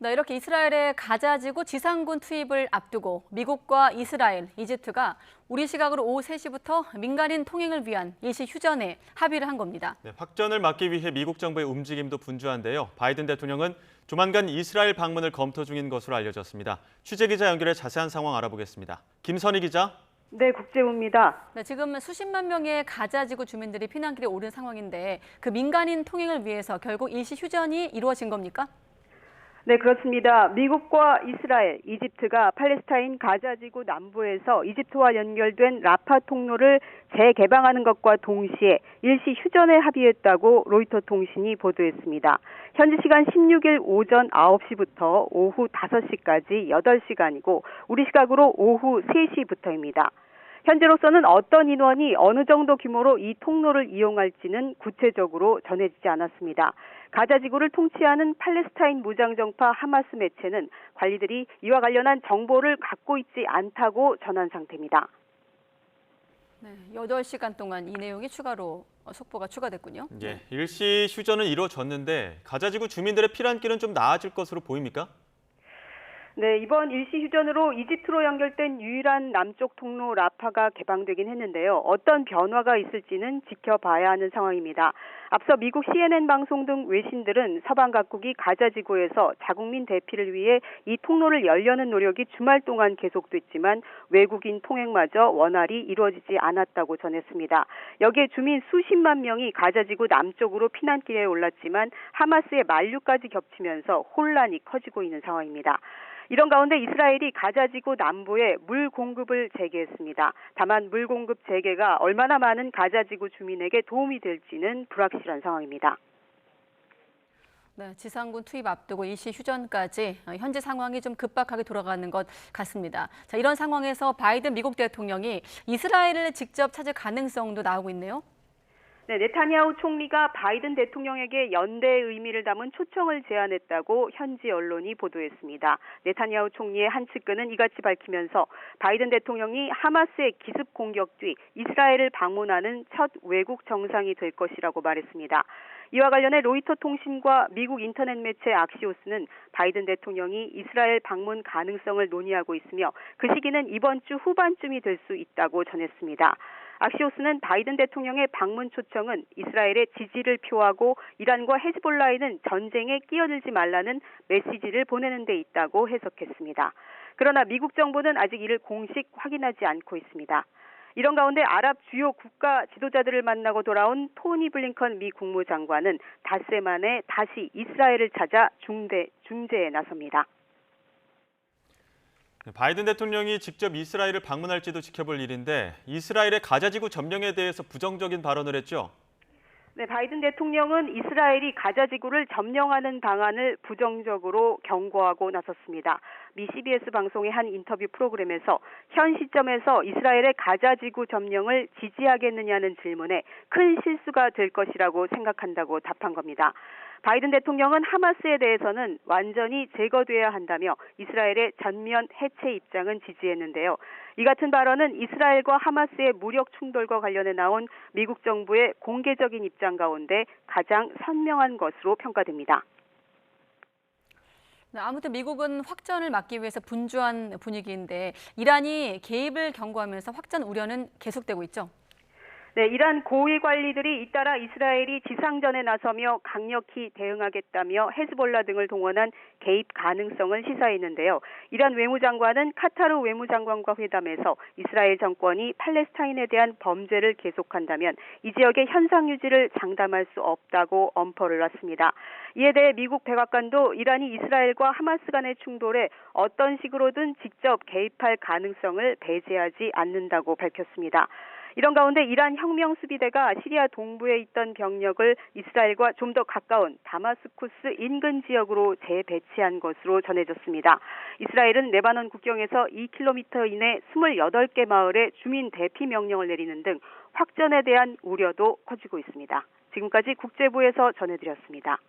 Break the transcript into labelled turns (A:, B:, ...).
A: 네, 이렇게 이스라엘의 가자지구 지상군 투입을 앞두고 미국과 이스라엘, 이집트가 우리 시각으로 오후 3시부터 민간인 통행을 위한 일시 휴전에 합의를 한 겁니다.
B: 네, 확전을 막기 위해 미국 정부의 움직임도 분주한데요. 바이든 대통령은 조만간 이스라엘 방문을 검토 중인 것으로 알려졌습니다. 취재기자 연결해 자세한 상황 알아보겠습니다. 김선희 기자.
C: 네, 국제부입니다.
A: 네, 지금 수십만 명의 가자지구 주민들이 피난길에 오른 상황인데 그 민간인 통행을 위해서 결국 일시 휴전이 이루어진 겁니까?
C: 네, 그렇습니다. 미국과 이스라엘, 이집트가 팔레스타인 가자지구 남부에서 이집트와 연결된 라파 통로를 재개방하는 것과 동시에 일시 휴전에 합의했다고 로이터 통신이 보도했습니다. 현지 시간 16일 오전 9시부터 오후 5시까지 8시간이고 우리 시각으로 오후 3시부터입니다. 현재로서는 어떤 인원이 어느 정도 규모로 이 통로를 이용할지는 구체적으로 전해지지 않았습니다. 가자지구를 통치하는 팔레스타인 무장정파 하마스 매체는 관리들이 이와 관련한 정보를 갖고 있지 않다고 전한 상태입니다.
A: 네, 8시간 동안 이 내용이 추가로 속보가 추가됐군요.
B: 예, 일시 휴전은 이루어졌는데 가자지구 주민들의 피난길은 좀 나아질 것으로 보입니까?
C: 네, 이번 일시 휴전으로 이집트로 연결된 유일한 남쪽 통로 라파가 개방되긴 했는데요. 어떤 변화가 있을지는 지켜봐야 하는 상황입니다. 앞서 미국 CNN 방송 등 외신들은 서방 각국이 가자지구에서 자국민 대피를 위해 이 통로를 열려는 노력이 주말 동안 계속됐지만 외국인 통행마저 원활히 이루어지지 않았다고 전했습니다. 여기에 주민 수십만 명이 가자지구 남쪽으로 피난길에 올랐지만 하마스의 만류까지 겹치면서 혼란이 커지고 있는 상황입니다. 이런 가운데 이스라엘이 가자지구 남부에 물 공급을 재개했습니다. 다만 물 공급 재개가 얼마나 많은 가자지구 주민에게 도움이 될지는 불확실한 상황입니다.
A: 네, 지상군 투입 앞두고 일시 휴전까지 현재 상황이 좀 급박하게 돌아가는 것 같습니다. 자, 이런 상황에서 바이든 미국 대통령이 이스라엘을 직접 찾을 가능성도 나오고 있네요.
C: 네, 네타냐후 총리가 바이든 대통령에게 연대의 의미를 담은 초청을 제안했다고 현지 언론이 보도했습니다. 네타냐후 총리의 한 측근은 이같이 밝히면서 바이든 대통령이 하마스의 기습 공격 뒤 이스라엘을 방문하는 첫 외국 정상이 될 것이라고 말했습니다. 이와 관련해 로이터 통신과 미국 인터넷 매체 악시오스는 바이든 대통령이 이스라엘 방문 가능성을 논의하고 있으며 그 시기는 이번 주 후반쯤이 될 수 있다고 전했습니다. 악시오스는 바이든 대통령의 방문 초청은 이스라엘의 지지를 표하고 이란과 헤즈볼라에는 전쟁에 끼어들지 말라는 메시지를 보내는 데 있다고 해석했습니다. 그러나 미국 정부는 아직 이를 공식 확인하지 않고 있습니다. 이런 가운데 아랍 주요 국가 지도자들을 만나고 돌아온 토니 블링컨 미 국무장관은 닷새 만에 다시 이스라엘을 찾아 중재에 나섭니다.
B: 바이든 대통령이 직접 이스라엘을 방문할지도 지켜볼 일인데 이스라엘의 가자지구 점령에 대해서 부정적인 발언을 했죠.
C: 네, 바이든 대통령은 이스라엘이 가자지구를 점령하는 방안을 부정적으로 경고하고 나섰습니다. 미 CBS 방송의 한 인터뷰 프로그램에서 현 시점에서 이스라엘의 가자지구 점령을 지지하겠느냐는 질문에 큰 실수가 될 것이라고 생각한다고 답한 겁니다. 바이든 대통령은 하마스에 대해서는 완전히 제거돼야 한다며 이스라엘의 전면 해체 입장은 지지했는데요. 이 같은 발언은 이스라엘과 하마스의 무력 충돌과 관련해 나온 미국 정부의 공개적인 입장 가운데 가장 선명한 것으로 평가됩니다.
A: 네, 아무튼 미국은 확전을 막기 위해서 분주한 분위기인데 이란이 개입을 경고하면서 확전 우려는 계속되고 있죠.
C: 네, 이란 고위 관리들이 잇따라 이스라엘이 지상전에 나서며 강력히 대응하겠다며 헤즈볼라 등을 동원한 개입 가능성을 시사했는데요. 이란 외무장관은 카타르 외무장관과 회담에서 이스라엘 정권이 팔레스타인에 대한 범죄를 계속한다면 이 지역의 현상 유지를 장담할 수 없다고 엄포를 놨습니다. 이에 대해 미국 백악관도 이란이 이스라엘과 하마스 간의 충돌에 어떤 식으로든 직접 개입할 가능성을 배제하지 않는다고 밝혔습니다. 이런 가운데 이란 혁명수비대가 시리아 동부에 있던 병력을 이스라엘과 좀 더 가까운 다마스쿠스 인근 지역으로 재배치한 것으로 전해졌습니다. 이스라엘은 레바논 국경에서 2km 이내 28개 마을에 주민 대피 명령을 내리는 등 확전에 대한 우려도 커지고 있습니다. 지금까지 국제부에서 전해드렸습니다.